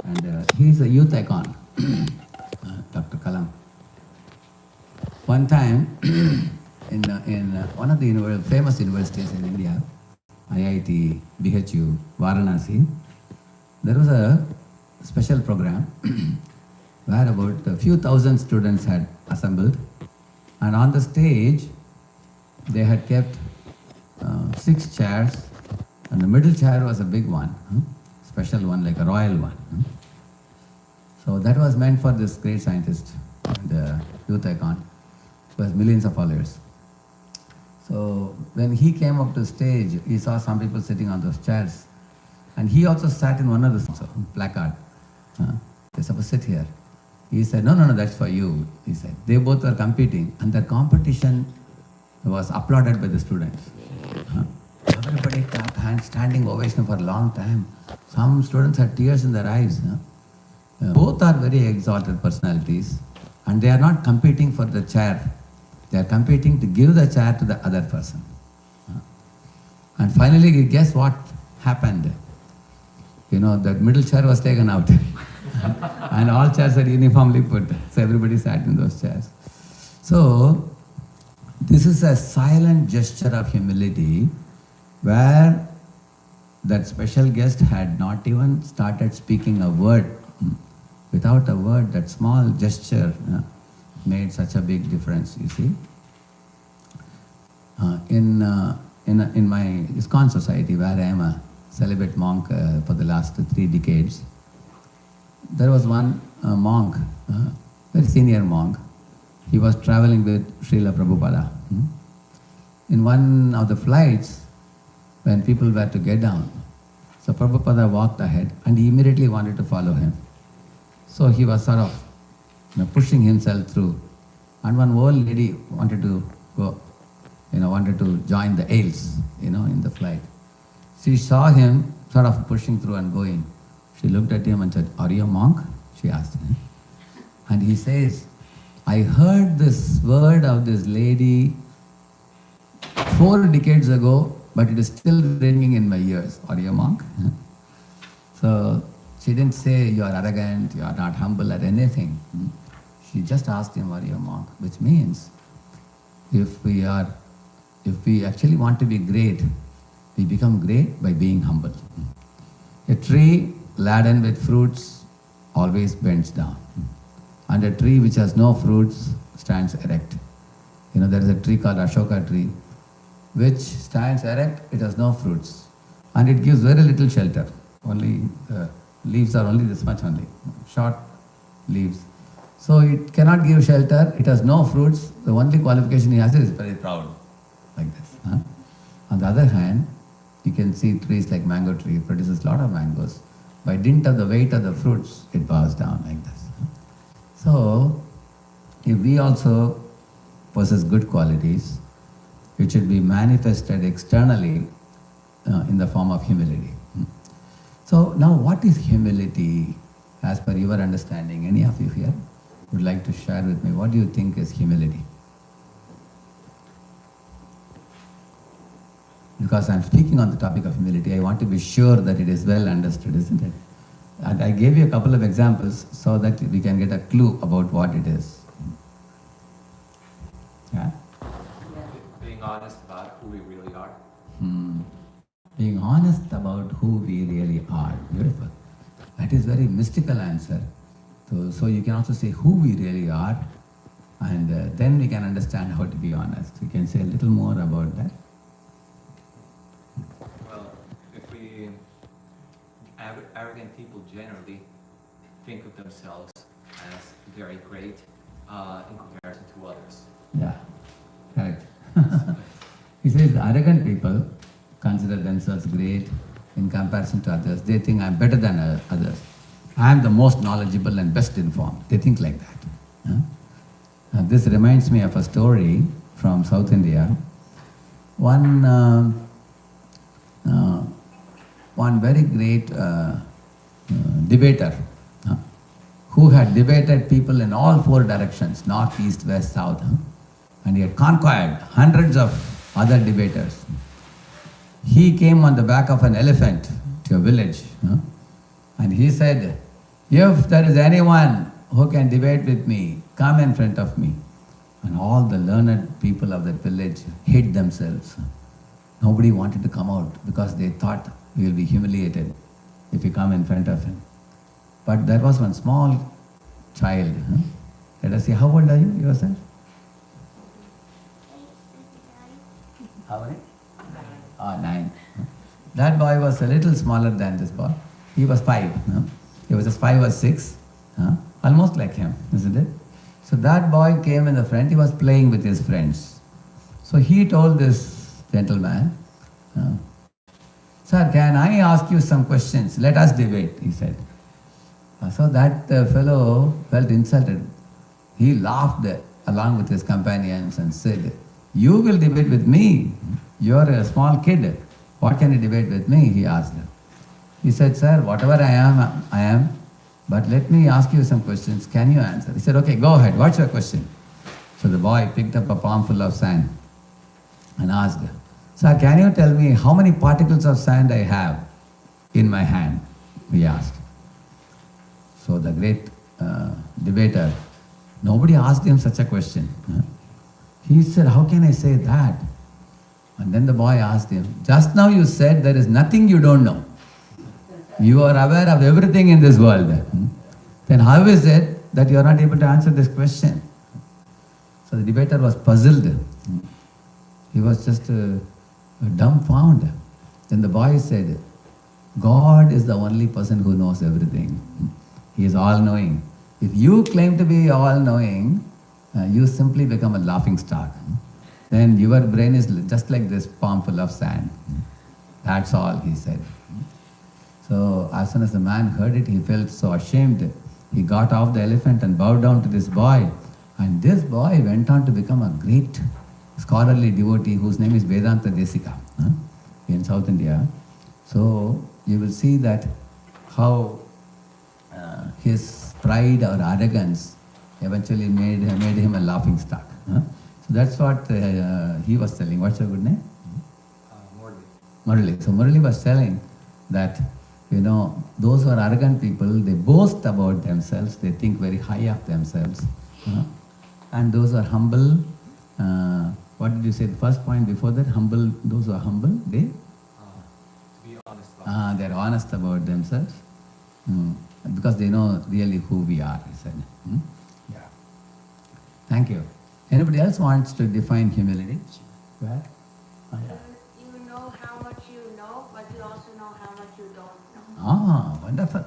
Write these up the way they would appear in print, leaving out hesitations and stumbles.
and he's a youth icon, Dr. Kalam. One time, in one of the famous universities in India, IIT, BHU, Varanasi, there was a special program where about a few thousand students had assembled, and on the stage they had kept 6 chairs, and the middle chair was a big one, special one, like a royal one. So that was meant for this great scientist, the youth icon, who has millions of followers. So when he came up to stage, he saw some people sitting on those chairs, and he also sat in one of the placard. They're supposed to sit here. He said, no, that's for you. He said, they both were competing, and the competition was applauded by the students. Everybody clapped hands, standing ovation for a long time. Some students had tears in their eyes. Both are very exalted personalities, and they are not competing for the chair. They are competing to give the chair to the other person. And finally, guess what happened? The middle chair was taken out. And all chairs are uniformly put. So everybody sat in those chairs. So this is a silent gesture of humility where that special guest had not even started speaking a word. Without a word, that small gesture made such a big difference, you see. In my ISKCON society, where I am a celibate monk for the last 3 decades, there was one monk, very senior monk. He was traveling with Srila Prabhupada. In one of the flights, when people were to get down, so Prabhupada walked ahead and he immediately wanted to follow him. So he was sort of pushing himself through. And one old lady wanted to go, wanted to join the aisles, in the flight. She saw him sort of pushing through and going. She looked at him and said, "Are you a monk?" She asked him. And he says, "I heard this word of this lady 4 decades ago, but it is still ringing in my ears. Are you a monk?" So she didn't say you are arrogant, you are not humble or anything. She just asked him, "Are you a monk?" Which means if we actually want to be great, we become great by being humble. A tree laden with fruits always bends down, and a tree which has no fruits stands erect. There is a tree called Ashoka tree, which stands erect, it has no fruits, and it gives very little shelter. Only leaves are only this much only, short leaves. So it cannot give shelter, it has no fruits. The only qualification he has is very proud, like this. On the other hand, you can see trees like mango tree, it produces a lot of mangoes. By dint of the weight of the fruits, it bows down like this. So, if we also possess good qualities, it should be manifested externally in the form of humility. So now what is humility as per your understanding? Any of you here would like to share with me, what do you think is humility? Because I'm speaking on the topic of humility, I want to be sure that it is well understood, isn't it? And I gave you a couple of examples so that we can get a clue about what it is. Yeah? Being honest about who we really are. Being honest about who we really are. Beautiful. That is very mystical answer. So you can also say who we really are, and then we can understand how to be honest. You can say a little more about that. Well, arrogant people generally think of themselves as very great in comparison to others. Yeah, correct. He says the arrogant people consider themselves great in comparison to others. They think I'm better than others. I am the most knowledgeable and best informed. They think like that. This reminds me of a story from South India. One very great debater who had debated people in all 4 directions, north, east, west, south, and he had conquered hundreds of other debaters. He came on the back of an elephant to a village, and he said, If there is anyone who can debate with me, come in front of me. And all the learned people of that village hid themselves. Nobody wanted to come out because they thought we will be humiliated if we come in front of him. But there was one small child. Let us see, how old are you yourself? How many? 9. That boy was a little smaller than this boy. He was 5. He was just 5 or 6. Almost like him, isn't it? So that boy came in the front. He was playing with his friends. So he told this gentleman, "Sir, can I ask you some questions? Let us debate," he said. So that fellow felt insulted. He laughed along with his companions and said, "You will debate with me? You're a small kid. What can you debate with me?" he asked. He said, "Sir, whatever I am, but let me ask you some questions. Can you answer?" He said, "Okay, go ahead. What's your question?" So the boy picked up a palm full of sand and asked, "Sir, can you tell me how many particles of sand I have in my hand?" he asked. So the great debater, nobody asked him such a question. He said, "How can I say that?" And then the boy asked him, "Just now you said there is nothing you don't know. You are aware of everything in this world. Then how is it that you are not able to answer this question?" So the debater was puzzled. He was just dumbfounded. Then the boy said, "God is the only person who knows everything. He is all-knowing. If you claim to be all-knowing, you simply become a laughing stock. Then your brain is just like this palm full of sand." That's all, he said. So as soon as the man heard it, he felt so ashamed. He got off the elephant and bowed down to this boy. And this boy went on to become a great scholarly devotee whose name is Vedanta Desika in South India. So you will see that how his pride or arrogance eventually made him a laughing stock. So that's what he was telling. What's your good name? Murali. So Murali was telling that, those who are arrogant people, they boast about themselves, they think very high of themselves. And those who are humble, what did you say, the first point before that? Humble, those who are humble, they? To be honest. They're honest about themselves. Because they know really who we are, he said. Yeah. Thank you. Anybody else wants to define humility? Go ahead. Yeah. You know how much you know, but you also know how much you don't know. Wonderful.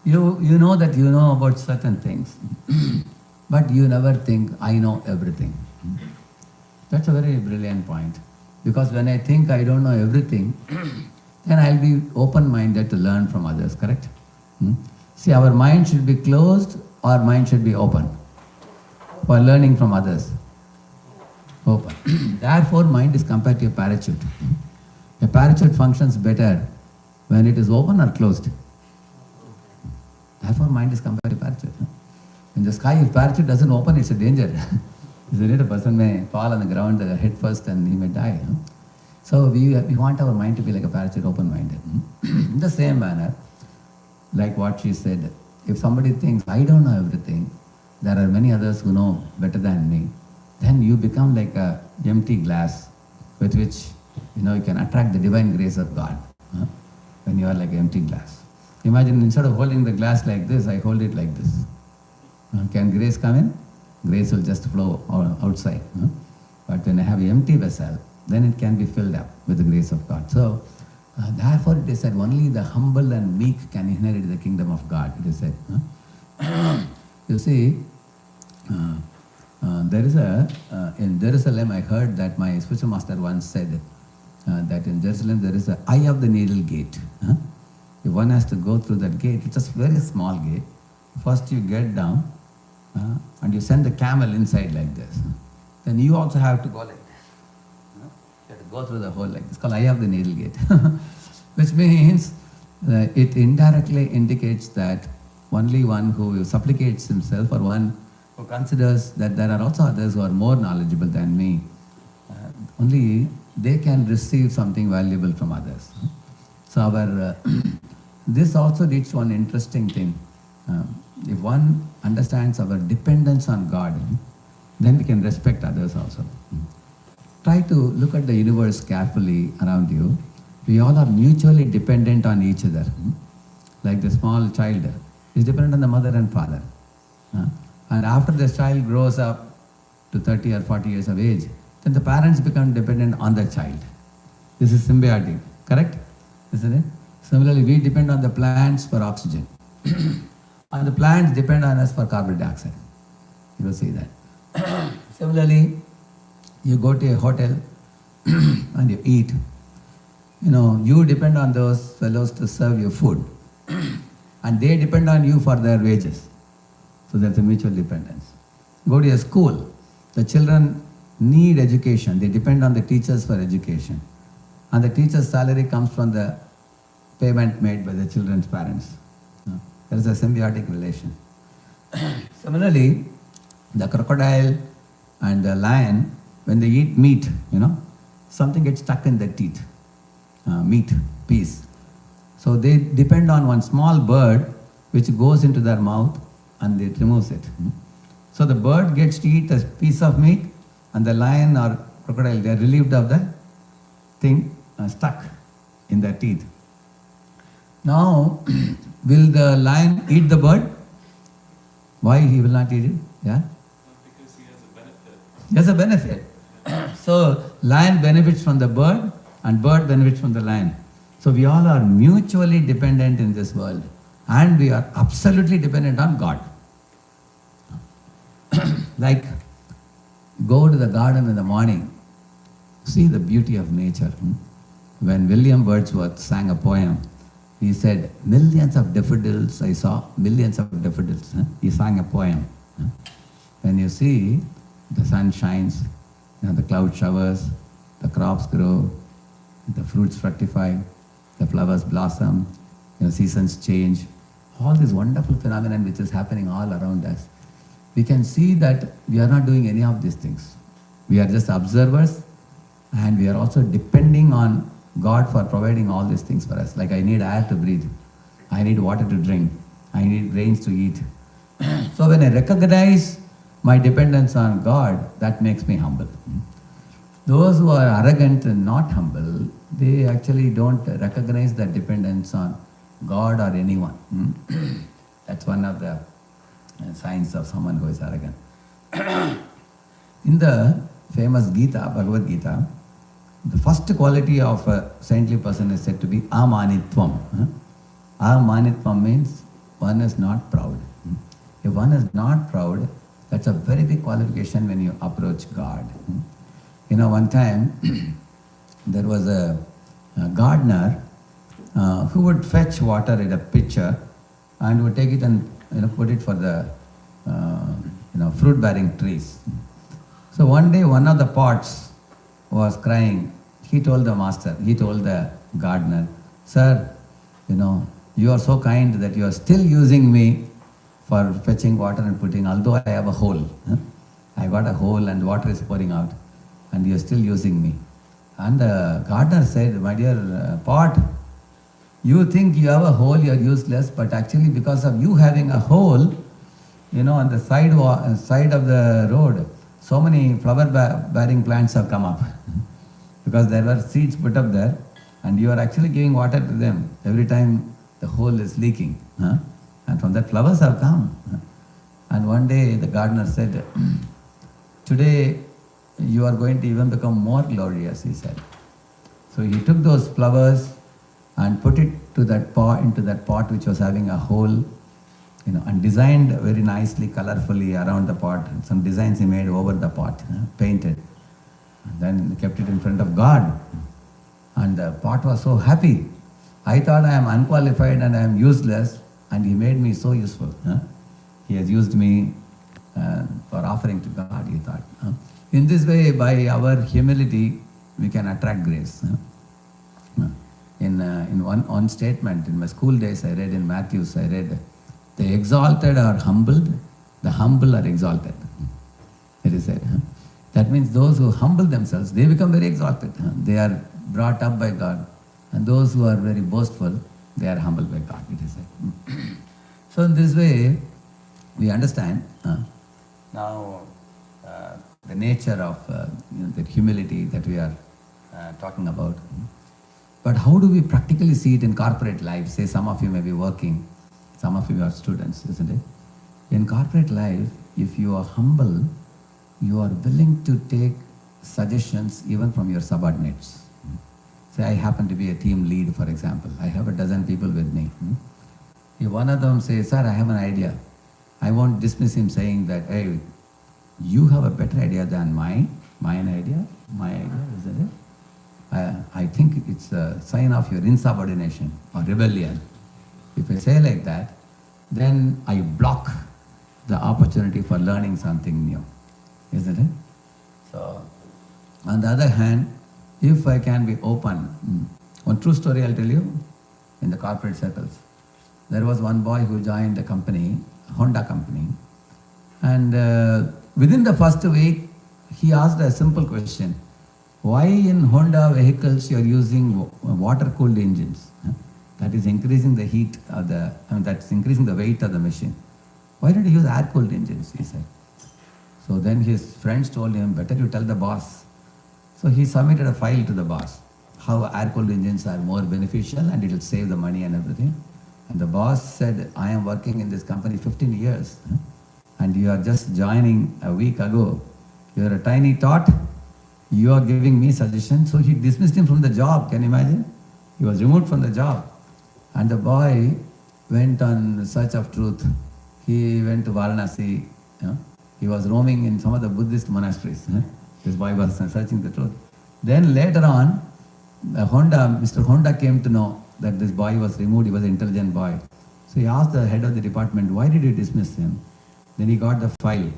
You know that you know about certain things, but you never think, "I know everything." That's a very brilliant point. Because when I think I don't know everything, then I'll be open-minded to learn from others, correct? See, our mind should be closed, our mind should be open for learning from others. Open. Therefore, mind is compared to a parachute. A parachute functions better when it is open or closed. Therefore, mind is compared to a parachute. In the sky, if parachute doesn't open, it's a danger. Isn't it? A person may fall on the ground head first and he may die. So we want our mind to be like a parachute, open-minded. In the same manner, like what she said, if somebody thinks, "I don't know everything, there are many others who know better than me," then you become like a empty glass with which you can attract the divine grace of God. When you are like an empty glass. Imagine instead of holding the glass like this, I hold it like this. Can grace come in? Grace will just flow outside. But when I have an empty vessel, then it can be filled up with the grace of God. So, therefore it is said, only the humble and meek can inherit the kingdom of God, it is said. You see, in Jerusalem, I heard that my spiritual master once said that in Jerusalem there is an eye of the needle gate. If one has to go through that gate, it's a very small gate. First you get down and you send the camel inside like this. Then you also have to go like this. You have to go through the hole like this. It's called eye of the needle gate. Which means it indirectly indicates that only one who supplicates himself or one who considers that there are also others who are more knowledgeable than me, only they can receive something valuable from others. So our this also leads to one interesting thing. If one understands our dependence on God, then we can respect others also. Try to look at the universe carefully around you. We all are mutually dependent on each other. Like the small child is dependent on the mother and father. And after the child grows up to 30 or 40 years of age, then the parents become dependent on the child. This is symbiotic, correct? Isn't it? Similarly, we depend on the plants for oxygen. And the plants depend on us for carbon dioxide. You will see that. Similarly, you go to a hotel and you eat. You depend on those fellows to serve you food. And they depend on you for their wages. So that's a mutual dependence. Go to a school. The children need education. They depend on the teachers for education. And the teacher's salary comes from the payment made by the children's parents. There is a symbiotic relation. Similarly, the crocodile and the lion, when they eat meat, something gets stuck in their teeth. Meat, piece. So they depend on one small bird which goes into their mouth and it removes it. So the bird gets to eat a piece of meat and the lion or crocodile, they are relieved of the thing stuck in their teeth. Now, will the lion eat the bird? Why he will not eat it? Yeah? Because he has a benefit. He has a benefit. So lion benefits from the bird and bird benefits from the lion. So we all are mutually dependent in this world and we are absolutely dependent on God. Like, go to the garden in the morning, see the beauty of nature. When William Wordsworth sang a poem, he said, millions of daffodils, I saw millions of daffodils. He sang a poem. When you see the sun shines, the cloud showers, the crops grow, the fruits fructify, the flowers blossom, seasons change, all this wonderful phenomenon which is happening all around us. We can see that we are not doing any of these things. We are just observers and we are also depending on God for providing all these things for us. Like I need air to breathe, I need water to drink, I need grains to eat. So when I recognize my dependence on God, that makes me humble. Those who are arrogant and not humble, they actually don't recognize their dependence on God or anyone. That's one of the signs of someone who is arrogant. In the famous Gita, Bhagavad Gita, the first quality of a saintly person is said to be amanitvam. Amanitvam means one is not proud. If one is not proud, that's a very big qualification when you approach God. One time there was a gardener who would fetch water in a pitcher and would take it and put it for the fruit-bearing trees. So one day one of the pots was crying. He told the gardener, "Sir, you are so kind that you are still using me for fetching water and putting, although I have a hole. I got a hole and water is pouring out and you are still using me." And the gardener said, "My dear pot, you think you have a hole, you are useless, but actually because of you having a hole, on the side of the road, so many flower-bearing plants have come up because there were seeds put up there and you are actually giving water to them every time the hole is leaking. And from that flowers have come." And one day the gardener said, "Today you are going to even become more glorious," he said. So he took those flowers and put it into that pot which was having a hole, and designed very nicely, colorfully around the pot. Some designs he made over the pot, painted. And then kept it in front of God. And the pot was so happy. I thought I am unqualified and I am useless, and he made me so useful. He has used me for offering to God, he thought. In this way, by our humility, we can attract grace. In one statement, in my school days, I read in Matthews, the exalted are humbled, the humble are exalted. It is said. That means those who humble themselves, they become very exalted. They are brought up by God. And those who are very boastful, They are humbled by God, it is said. So in this way, we understand now the nature of the humility that we are talking about. But how do we practically see it in corporate life? Say some of you may be working, some of you are students, isn't it? In corporate life, if you are humble, you are willing to take suggestions even from your subordinates. Say I happen to be a team lead, for example. I have a dozen people with me. If one of them says, sir, I have an idea, I won't dismiss him saying that, hey, you have a better idea than my idea, isn't it? I think it's a sign of your insubordination or rebellion. If I say like that, then I block the opportunity for learning something new, isn't it? So, on the other hand, if I can be open, one true story I'll tell you, in the corporate circles. There was one boy who joined the company, Honda company, and within the first week, he asked a simple question. Why in Honda vehicles you are using water-cooled engines? That is increasing the heat of that's increasing the weight of the machine. Why don't you use air-cooled engines, he said. So then his friends told him, better you tell the boss. So he submitted a file to the boss, how air-cooled engines are more beneficial and it will save the money and everything. And the boss said, I am working in this company 15 years and you are just joining a week ago. You are a tiny tot. You are giving me suggestions. So he dismissed him from the job. Can you imagine? He was removed from the job. And the boy went on search of truth. He went to Varanasi. He was roaming in some of the Buddhist monasteries. This boy was searching the truth. Then later on, Mr. Honda came to know that this boy was removed. He was an intelligent boy. So he asked the head of the department, why did you dismiss him? Then he got the file.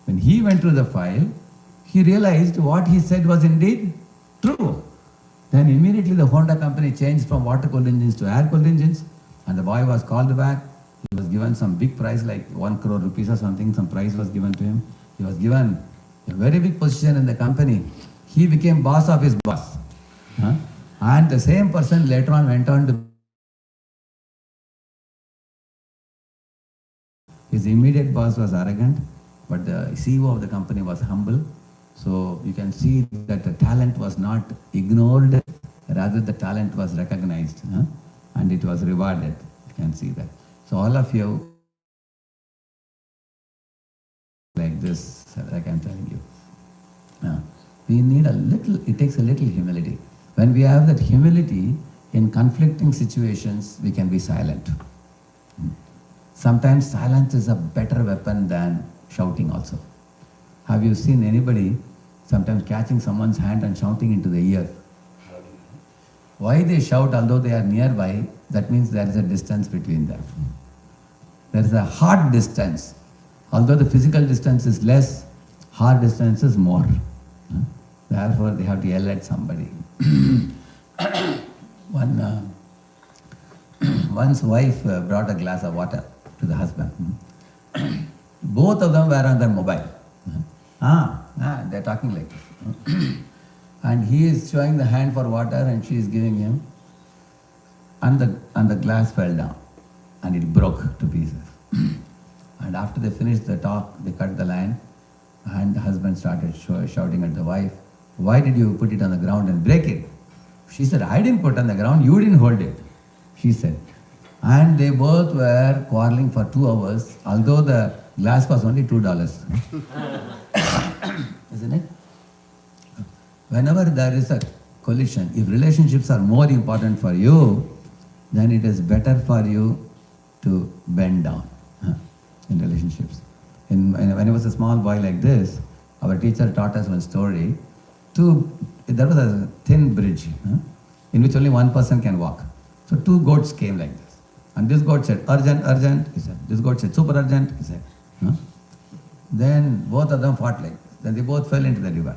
When he went through the file, he realized what he said was indeed true. Then immediately the Honda company changed from water-cooled engines to air-cooled engines, and the boy was called back. He was given some big prize, like 1 crore rupees or something. Some prize was given to him. He was given a very big position in the company. He became boss of his boss. And the same person later on went on to... His immediate boss was arrogant, but the CEO of the company was humble. So you can see that the talent was not ignored, rather the talent was recognized and it was rewarded. You can see that. So all of you, like this, like I'm telling you, we need a little, it takes a little humility. When we have that humility, in conflicting situations, we can be silent. Sometimes silence is a better weapon than shouting also. Have you seen anybody sometimes catching someone's hand and shouting into the ear? Why they shout although they are nearby? That means there is a distance between them. There is a heart distance. Although the physical distance is less, heart distance is more. Therefore, they have to yell at somebody. One's wife brought a glass of water to the husband. Both of them were on their mobile. They're talking like this. And he is showing the hand for water and she is giving him. And the glass fell down and it broke to pieces. And after they finished the talk, they cut the line and the husband started shouting at the wife, why did you put it on the ground and break it? She said, I didn't put it on the ground, you didn't hold it, she said. And they both were quarreling for 2 hours, although the glass was only $2. Isn't it? Whenever there is a collision, if relationships are more important for you, then it is better for you to bend down in relationships. When I was a small boy like this, our teacher taught us one story. There was a thin bridge in which only one person can walk. So 2 goats came like this. And this goat said, urgent, urgent, he said. This goat said, super urgent, he said. Then both of them fought like this. Then they both fell into the river.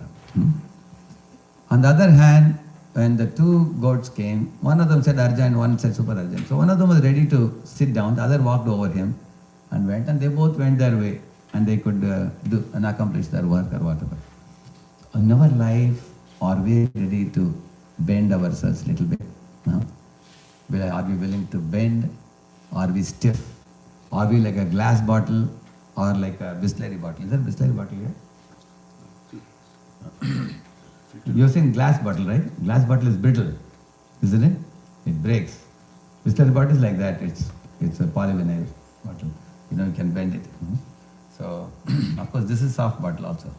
On the other hand, when the 2 goats came, one of them said urgent, one said super urgent. So one of them was ready to sit down, the other walked over him and went, and they both went their way and they could do and accomplish their work or whatever. In our life, are we ready to bend ourselves a little bit? No? Are we willing to bend? Are we stiff? Are we like a glass bottle or like a Bisleri bottle? Is there a Bisleri bottle here? You've seen glass bottle, right? Glass bottle is brittle, isn't it? It breaks. Bisleri bottle is like that. It's a polyvinyl bottle. You can bend it. So, of course, this is soft bottle also.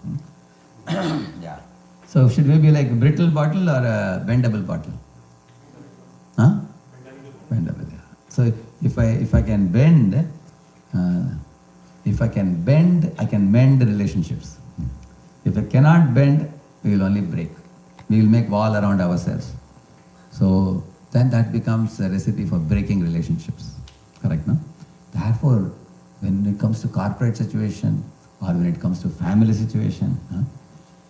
Yeah. So, should we be like a brittle bottle or a bendable bottle? Huh? Bendable. Yeah. So, if I can bend, I can mend the relationships. If I cannot bend, we will only break. We will make wall around ourselves. So then that becomes a recipe for breaking relationships. Correct, no? Therefore, when it comes to corporate situation or when it comes to family situation,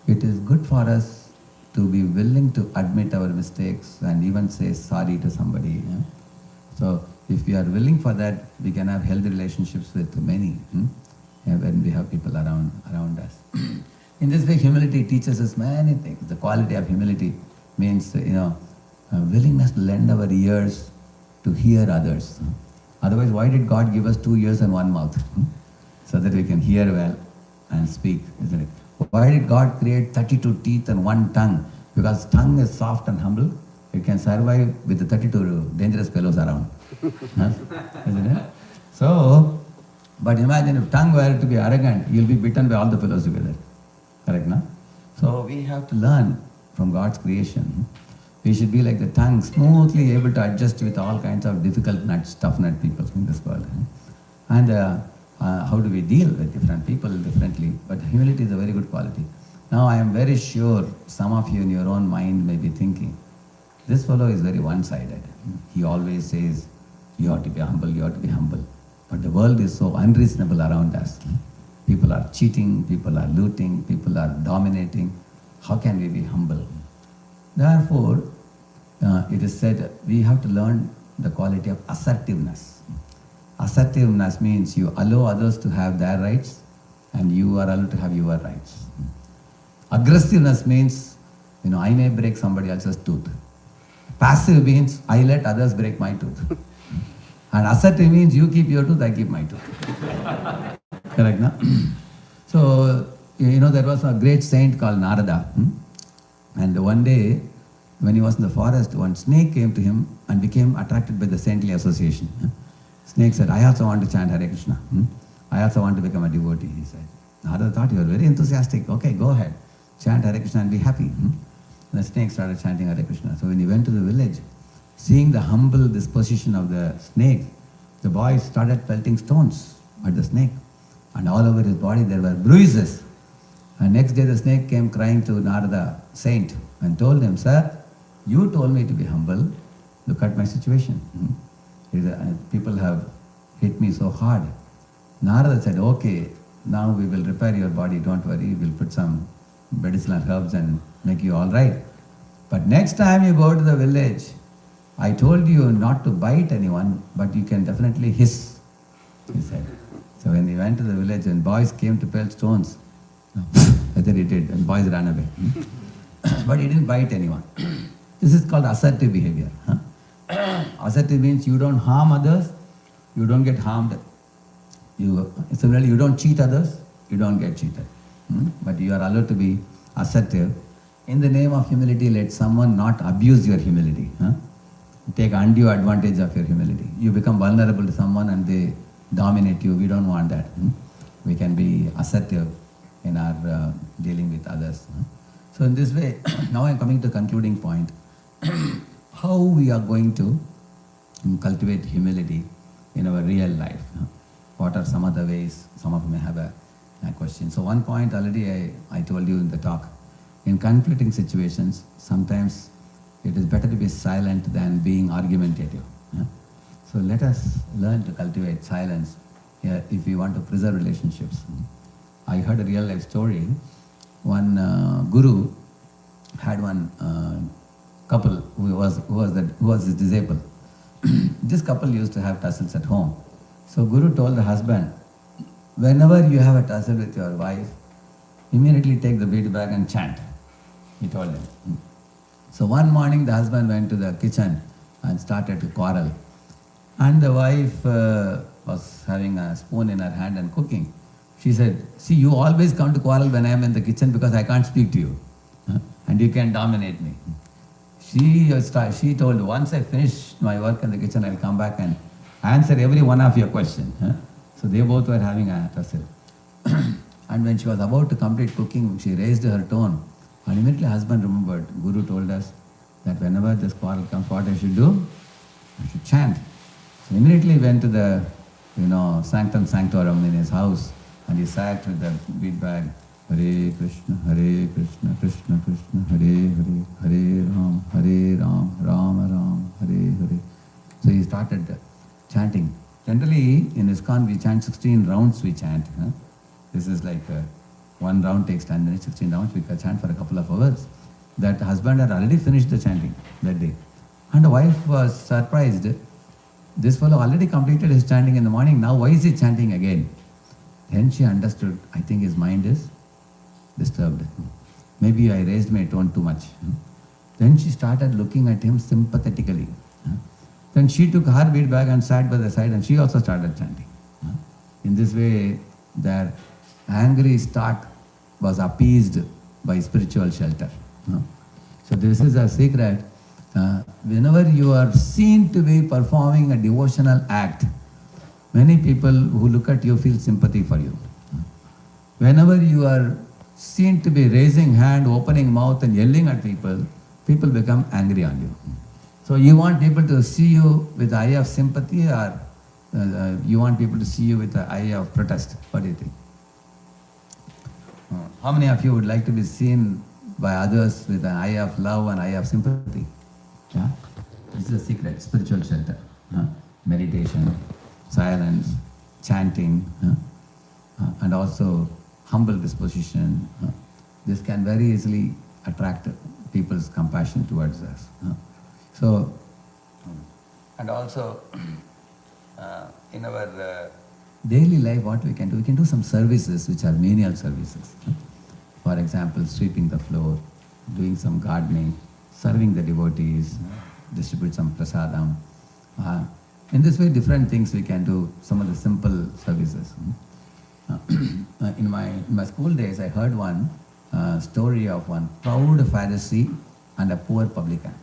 it is good for us to be willing to admit our mistakes and even say sorry to somebody. So if we are willing for that, we can have healthy relationships with many when we have people around us. In this way, humility teaches us many things. The quality of humility means, willingness to lend our ears to hear others. Otherwise, why did God give us 2 ears and 1 mouth? So that we can hear well and speak, isn't it? Why did God create 32 teeth and 1 tongue? Because tongue is soft and humble. It can survive with the 32 dangerous fellows around. Isn't it? So, but imagine if tongue were to be arrogant, you'll be bitten by all the fellows together. Correct, no? So we have to learn from God's creation. We should be like the tongue, smoothly able to adjust with all kinds of difficult nuts, tough nut people in this world. And how do we deal with different people differently? But humility is a very good quality. Now I am very sure some of you in your own mind may be thinking, this fellow is very one-sided. He always says, you have to be humble, you have to be humble. But the world is so unreasonable around us. People are cheating, people are looting, people are dominating. How can we be humble? Therefore, it is said we have to learn the quality of assertiveness. Assertiveness means you allow others to have their rights and you are allowed to have your rights. Aggressiveness means, I may break somebody else's tooth. Passive means I let others break my tooth. And assertive means you keep your tooth, I keep my tooth. Correct, no? So, there was a great saint called Narada. And one day, when he was in the forest, one snake came to him and became attracted by the saintly association. Snake said, I also want to chant Hare Krishna. I also want to become a devotee, he said. Narada thought, you are very enthusiastic. Okay, go ahead. Chant Hare Krishna and be happy. The snake started chanting Hare Krishna. So when he went to the village, seeing the humble disposition of the snake, the boy started pelting stones at the snake. And all over his body there were bruises. And next day the snake came crying to Narada, saint, and told him, sir, you told me to be humble. Look at my situation. People have hit me so hard. Narada said, okay, now we will repair your body, don't worry. We'll put some medicinal herbs and make you all right. But next time you go to the village, I told you not to bite anyone, but you can definitely hiss, he said. So when he went to the village and boys came to pelt stones, whether he did, and boys ran away. But he didn't bite anyone. This is called assertive behavior. Assertive means you don't harm others, you don't get harmed. Similarly, you don't cheat others, you don't get cheated. But you are allowed to be assertive. In the name of humility, let someone not abuse your humility. Take undue advantage of your humility. You become vulnerable to someone and they dominate you. We don't want that. We can be assertive in our dealing with others. So in this way, now I am coming to the concluding point. How we are going to cultivate humility in our real life. What are some other ways? Some of you may have a question. So one point already I told you in the talk. In conflicting situations, sometimes it is better to be silent than being argumentative. So let us learn to cultivate silence if we want to preserve relationships. I heard a real life story. One guru had one couple who was disabled. This couple used to have tussles at home. So Guru told the husband, whenever you have a tussle with your wife, immediately take the bead bag and chant. He told him. So one morning the husband went to the kitchen and started to quarrel. And the wife was having a spoon in her hand and cooking. She said, see, you always come to quarrel when I am in the kitchen because I can't speak to you. And you can dominate me. She told, once I finish my work in the kitchen, I'll come back and answer every one of your questions. So they both were having a tussle. And when she was about to complete cooking, she raised her tone. And immediately husband remembered, Guru told us that whenever this quarrel comes, what I should do? I should chant. So immediately went to the, sanctum sanctorum in his house, and he sat with the bead bag. Hare Krishna, Krishna Krishna, Hare Hare, Hare Ram, Rama Ram, Hare Hare. So he started chanting. Generally, in ISKCON, we chant 16 rounds, we chant. This is like one round takes 10 minutes, 16 rounds, we can chant for a couple of hours. That husband had already finished the chanting that day. And the wife was surprised. This fellow already completed his chanting in the morning, now why is he chanting again? Then she understood, I think his mind is disturbed. Maybe I raised my tone too much. Then she started looking at him sympathetically. Then she took her bead bag and sat by the side and she also started chanting. In this way, their angry start was appeased by spiritual shelter. So this is a secret. Whenever you are seen to be performing a devotional act, many people who look at you feel sympathy for you. Whenever you are seen to be raising hand, opening mouth and yelling at people, people become angry on you. So you want people to see you with the eye of sympathy, or you want people to see you with the eye of protest? What do you think? How many of you would like to be seen by others with an eye of love and eye of sympathy? Yeah? This is a secret, spiritual shelter. Meditation, silence, chanting, and also humble disposition. This can very easily attract people's compassion towards us. So, and also in our daily life, what we can do some services which are menial services. For example, sweeping the floor, doing some gardening, serving the devotees, distribute some prasadam. In this way, different things we can do, some of the simple services. In my school days, I heard one story of one proud Pharisee and a poor publican.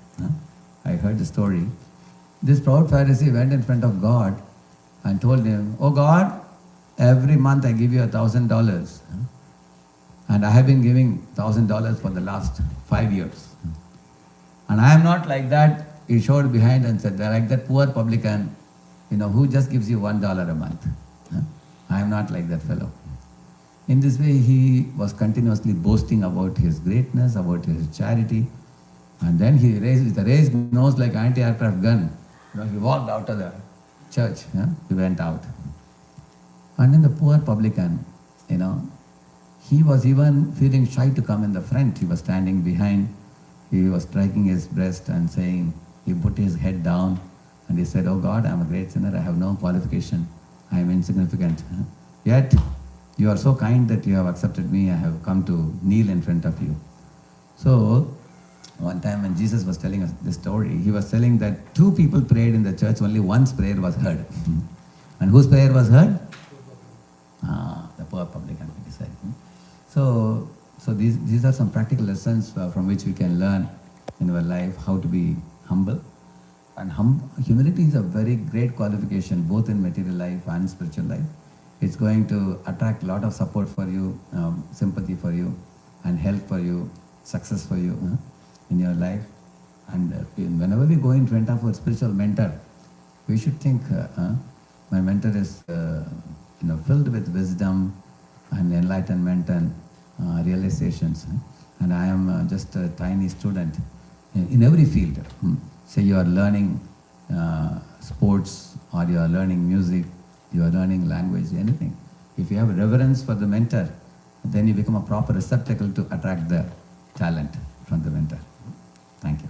I heard the story. This proud Pharisee went in front of God and told him, "Oh God, every month I give you $1,000. And I have been giving $1,000 for the last 5 years. And I am not like that." He showed behind and said, "They're like that poor publican, who just gives you $1 a month. I am not like that fellow." In this way, he was continuously boasting about his greatness, about his charity. And then he with a raised nose like anti-aircraft gun, he walked out of the church. He went out. And then the poor publican, he was even feeling shy to come in the front. He was standing behind. He was striking his breast and saying, he put his head down and he said, "Oh God, I am a great sinner. I have no qualification. I am insignificant. Yet you are so kind that you have accepted me. I have come to kneel in front of you." So one time when Jesus was telling us this story, he was telling that 2 people prayed in the church, only one's prayer was heard. And whose prayer was heard? The poor publican, he said. So these are some practical lessons from which we can learn in our life how to be humble. And humility is a very great qualification both in material life and spiritual life. It's going to attract a lot of support for you, sympathy for you, and help for you, success for you in your life. And whenever we go in front of a spiritual mentor, we should think, my mentor is filled with wisdom and enlightenment and realizations. And I am just a tiny student in every field. Say you are learning sports, or you are learning music, you are learning language, anything. If you have reverence for the mentor, then you become a proper receptacle to attract the talent from the mentor. Thank you.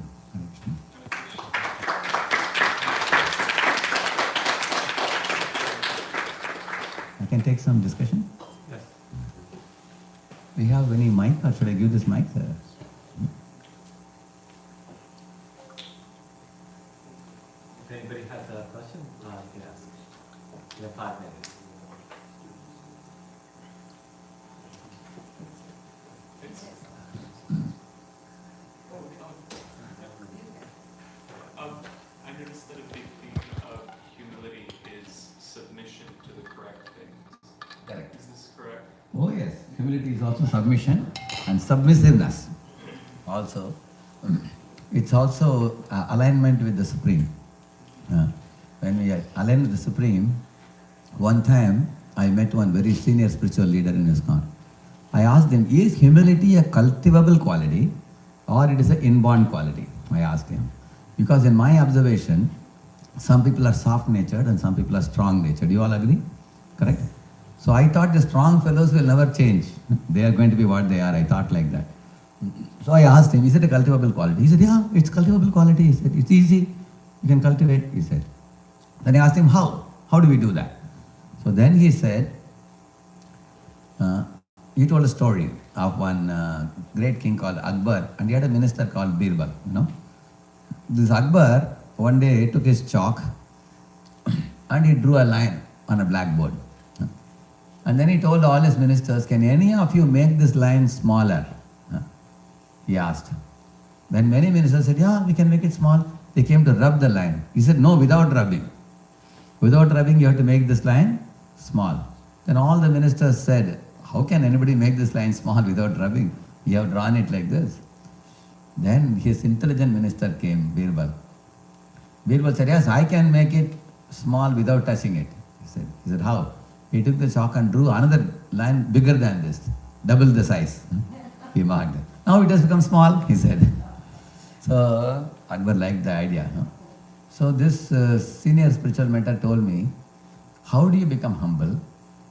I can take some discussion. Yes. We have any mic, or should I give this mic? You have 5 minutes. I noticed that a big theme of humility is submission to the correct things. Correct. Is this correct? Oh yes, humility is also submission and submissiveness. Also, it's also alignment with the Supreme. When we are aligned with the Supreme, one time I met one very senior spiritual leader in ISKCON. I asked him, is humility a cultivable quality or it is an inborn quality? I asked him. Because in my observation, some people are soft-natured and some people are strong-natured. You all agree? Correct? So I thought the strong fellows will never change. They are going to be what they are. I thought like that. So I asked him, is it a cultivable quality? He said, yeah, it's cultivable quality. He said, it's easy. You can cultivate, he said. Then I asked him, how? How do we do that? So then he said, he told a story of one great king called Akbar, and he had a minister called Birbal, you know. This Akbar one day took his chalk and he drew a line on a blackboard. And then he told all his ministers, can any of you make this line smaller? He asked. Then many ministers said, yeah, we can make it small. They came to rub the line. He said, no, without rubbing. Without rubbing, you have to make this line small. Then all the ministers said, how can anybody make this line small without rubbing? You have drawn it like this. Then his intelligent minister came, Birbal. Birbal said, yes, I can make it small without touching it. He said, how? He took the chalk and drew another line bigger than this, double the size. He marked it. Now it has become small, he said. So Akbar liked the idea. So this senior spiritual mentor told me, how do you become humble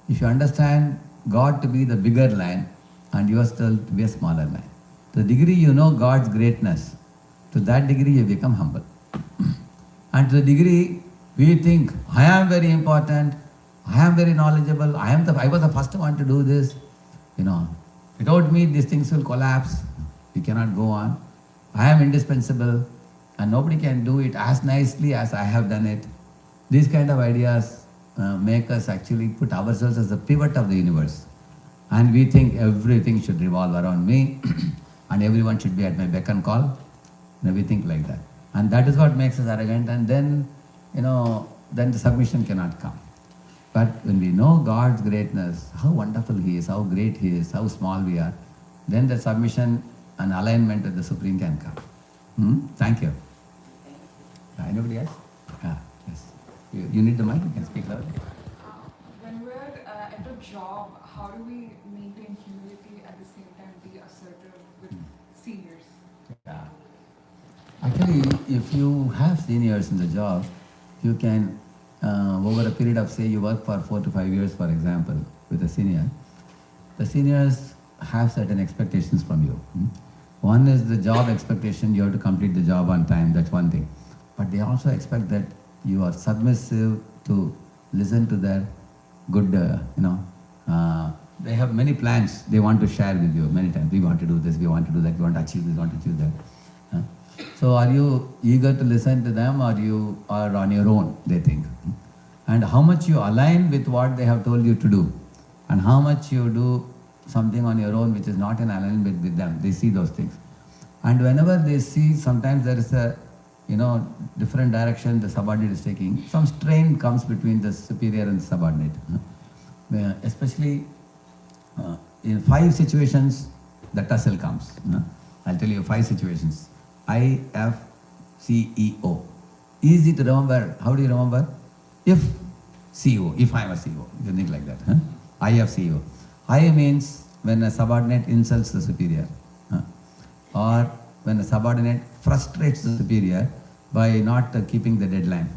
if you understand God to be the bigger line and yourself to be a smaller line? To the degree you know God's greatness, to that degree you become humble. And to the degree we think, I am very important, I am very knowledgeable, I was the first one to do this, you know, without me these things will collapse, we cannot go on. I am indispensable and nobody can do it as nicely as I have done it. These kind of ideas make us actually put ourselves as the pivot of the universe. And we think everything should revolve around me and everyone should be at my beck and call. You know, we think like that. And that is what makes us arrogant, and then, you know, then the submission cannot come. But when we know God's greatness, how wonderful He is, how great He is, how small we are, then the submission and alignment with the Supreme can come. Thank you. Anybody else? Yes. You need the mic, you can speak loudly. When we're at a job, how do we maintain humility at the same time be assertive with seniors? Yeah. Actually, if you have seniors in the job, you can, over a period of, say, you work for 4 to 5 years, for example, with a senior, the seniors have certain expectations from you. One is the job expectation, you have to complete the job on time, that's one thing. But they also expect that you are submissive to listen to their good, they have many plans they want to share with you many times. We want to do this, we want to do that, we want to achieve this, we want to achieve that. So are you eager to listen to them, or you are on your own, they think? And how much you align with what they have told you to do, and how much you do something on your own which is not in alignment with them, they see those things. And whenever they see, sometimes there is a, different direction the subordinate is taking, some strain comes between the superior and the subordinate. Especially in 5 situations, the tussle comes. I'll tell you 5 situations. IFCEO. Easy to remember. How do you remember? If CEO, if I am a CEO, you can think like that. IFCEO. I means when a subordinate insults the superior, or when a subordinate frustrates the superior by not keeping the deadline.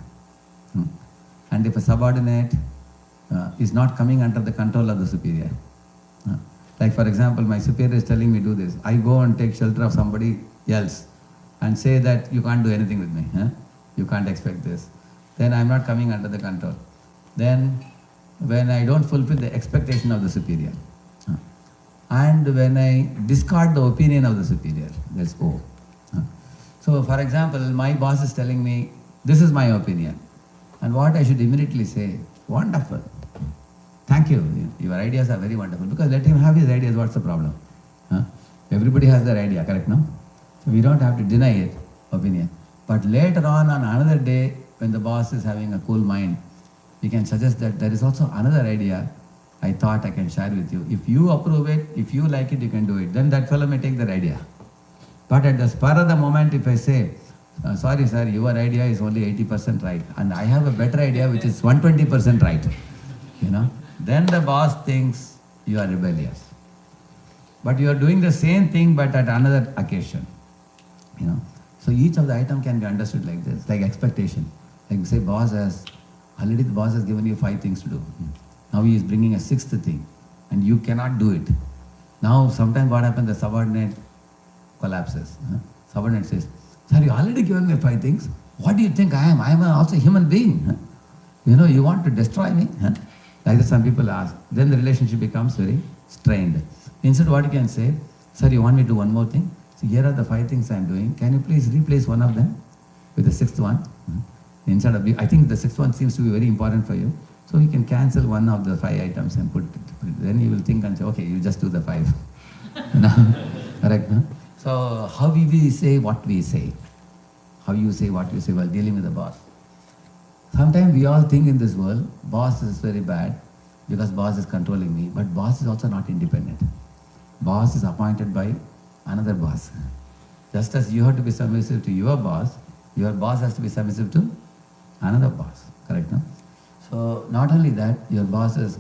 And if a subordinate is not coming under the control of the superior. Like for example, my superior is telling me do this. I go and take shelter of somebody else and say that you can't do anything with me. You can't expect this. Then I'm not coming under the control. Then when I don't fulfill the expectation of the superior. And when I discard the opinion of the superior, that's O. So for example, my boss is telling me, this is my opinion. And what I should immediately say, Wonderful. Thank you. Your ideas are very wonderful. Because let him have his ideas. What's the problem? Huh? Everybody has their idea, correct, no? So we don't have to deny it, opinion. But later on another day, when the boss is having a cool mind, we can suggest that there is also another idea I thought I can share with you. If you approve it, if you like it, you can do it. Then that fellow may take that idea. But at the spur of the moment, if I say, sorry sir, your idea is only 80% right, and I have a better idea which is 120% right, then the boss thinks you are rebellious. But you are doing the same thing but at another occasion. So each of the item can be understood like this, like expectation. Like say, the boss has given you 5 things to do. Now he is bringing a 6th thing, and you cannot do it. Now sometimes what happens, the subordinate collapses. Subordinate says, sir, you already given me 5 things. What do you think I am? I am also a human being. You want to destroy me? Like that some people ask. Then the relationship becomes very strained. Instead, what you can say, sir, you want me to do one more thing? So here are the 5 things I am doing. Can you please replace one of them with the 6th one? Instead of, I think the 6th one seems to be very important for you. So you can cancel one of the 5 items and put it. Then you will think and say, okay, you just do the 5. Correct? No? So how we say what we say? How you say what you say while dealing with the boss? Sometimes we all think in this world, boss is very bad because boss is controlling me, but boss is also not independent. Boss is appointed by another boss. Just as you have to be submissive to your boss has to be submissive to another boss. Correct, no? So not only that, your boss is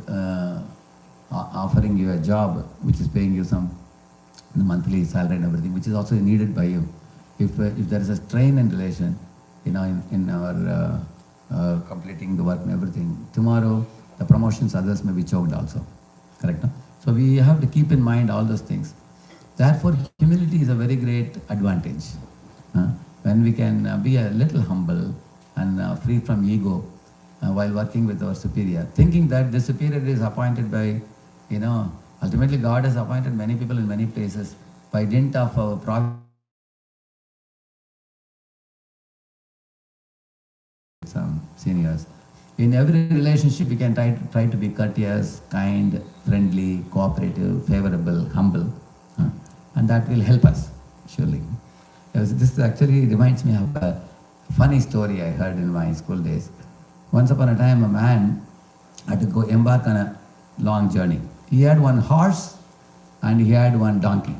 offering you a job which is paying you some monthly salary and everything, which is also needed by you. If there is a strain in relation, in our completing the work and everything, tomorrow the promotions others may be choked also. Correct, no? So we have to keep in mind all those things. Therefore, humility is a very great advantage. When we can be a little humble and free from ego while working with our superior, thinking that the superior is appointed by, ultimately God has appointed many people in many places by dint of our some seniors. In every relationship, we can try to be courteous, kind, friendly, cooperative, favorable, humble, and that will help us, surely. This actually reminds me of a funny story I heard in my school days. Once upon a time, a man had to go embark on a long journey. He had one horse and he had one donkey,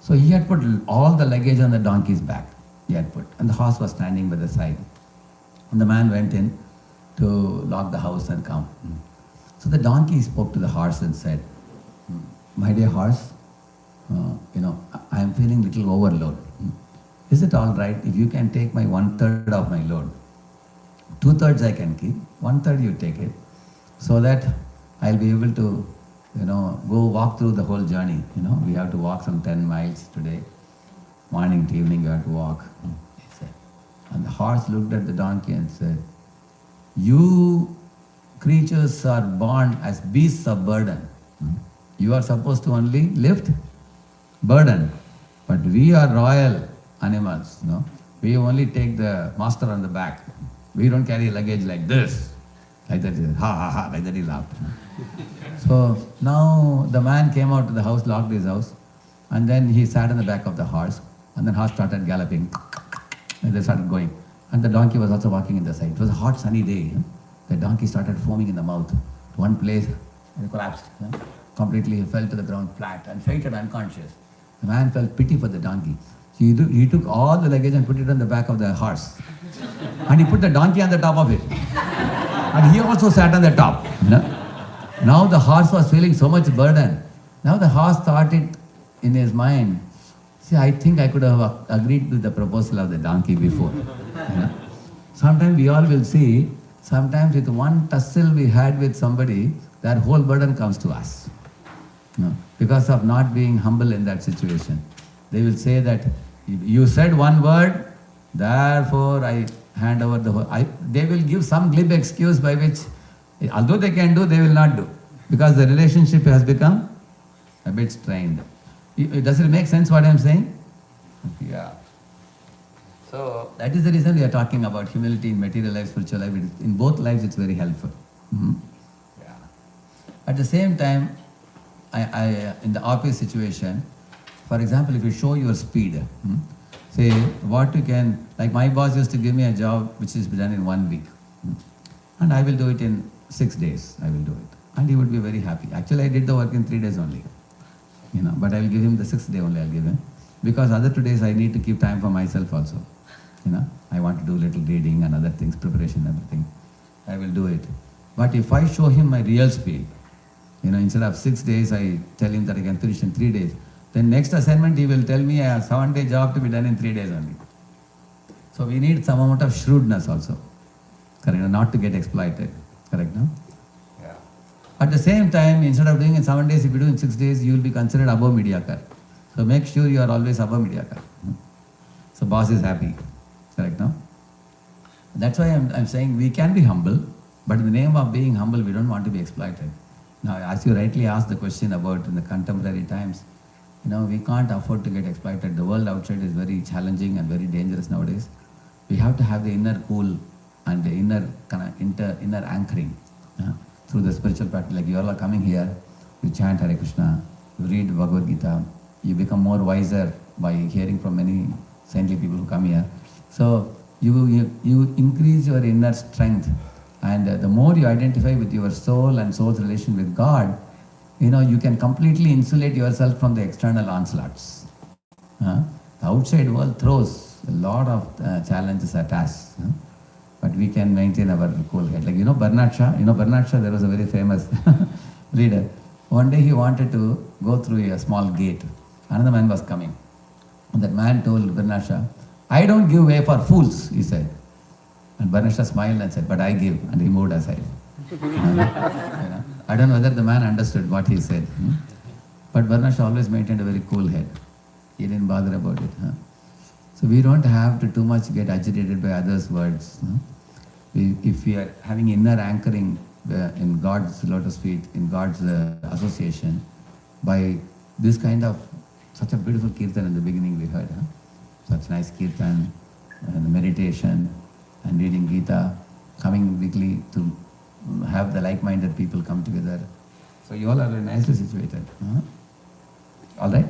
So he had put all the luggage on the donkey's back, and the horse was standing by the side. And the man went in to lock the house and come. So the donkey spoke to the horse and said, my dear horse, I am feeling little overload. Is it all right if you can take my 1/3 of my load? 2/3 I can keep, 1/3 you take it, so that I'll be able to, go walk through the whole journey. We have to walk some 10 miles today. Morning to evening you have to walk. He said. And the horse looked at the donkey and said, you creatures are born as beasts of burden. You are supposed to only lift burden. But we are royal animals. We only take the master on the back. We don't carry luggage like this. Like that, ha ha ha, like that he laughed. So now the man came out to the house, locked his house, and then he sat on the back of the horse, and then horse started galloping, and they started going. And the donkey was also walking in the side. It was a hot sunny day. The donkey started foaming in the mouth. One place, he collapsed. Completely, he fell to the ground flat and fainted unconscious. The man felt pity for the donkey. So he took all the luggage and put it on the back of the horse. And he put the donkey on the top of it. And he also sat on the top. Now the horse was feeling so much burden. Now the horse thought it in his mind, see, I think I could have agreed to the proposal of the donkey before. Sometimes we all will see, sometimes with one tussle we had with somebody, that whole burden comes to us. Because of not being humble in that situation. They will say that you said one word, therefore I hand over the whole. They will give some glib excuse by which, although they can do, they will not do. Because the relationship has become a bit strained. Does it make sense what I am saying? Yeah. So that is the reason we are talking about humility in material life, spiritual life. In both lives, it's very helpful. Mhm. Yeah. At the same time, in the office situation, for example, if you show your speed, say what you can, like my boss used to give me a job which is done in 1 week, and I will do it in 6 days. I will do it, and he would be very happy. Actually, I did the work in 3 days only, but I will give him the 6th day only. I'll give him, because other 2 days I need to keep time for myself also. I want to do little reading and other things, preparation, everything. I will do it. But if I show him my real speed, instead of 6 days, I tell him that I can finish in 3 days. Then next assignment, he will tell me a 7-day job to be done in 3 days only. So we need some amount of shrewdness also, correct? Not to get exploited, correct? No? Yeah. At the same time, instead of doing in 7 days, if you do in 6 days, you will be considered above mediocre. So make sure you are always above mediocre. So boss is happy, correct? No? That's why I'm saying we can be humble, but in the name of being humble, we don't want to be exploited. Now, as you rightly asked the question about in the contemporary times, we can't afford to get exploited. The world outside is very challenging and very dangerous nowadays. We have to have the inner cool and the inner inner anchoring through the spiritual practice. Like you all are coming here, you chant Hare Krishna, you read Bhagavad Gita, you become more wiser by hearing from many saintly people who come here. So you increase your inner strength, and the more you identify with your soul and soul's relation with God, you can completely insulate yourself from the external onslaughts. The outside world throws a lot of challenges at us, but we can maintain our cool head. Like Bernard Shaw. Bernard Shaw, there was a very famous leader. One day he wanted to go through a small gate. Another man was coming. And that man told Bernard Shaw, "I don't give way for fools," he said. And Bernard Shaw smiled and said, "But I give," and he moved aside. I don't know whether the man understood what he said. But Bernard Shaw always maintained a very cool head. He didn't bother about it. So we don't have to too much get agitated by others' words. If we are having inner anchoring in God's lotus feet, in God's association, by this kind of such a beautiful kirtan in the beginning we heard. Such nice kirtan, and meditation, and reading Gita, coming weekly to have the like-minded people come together. So you all are very nicely situated. All right?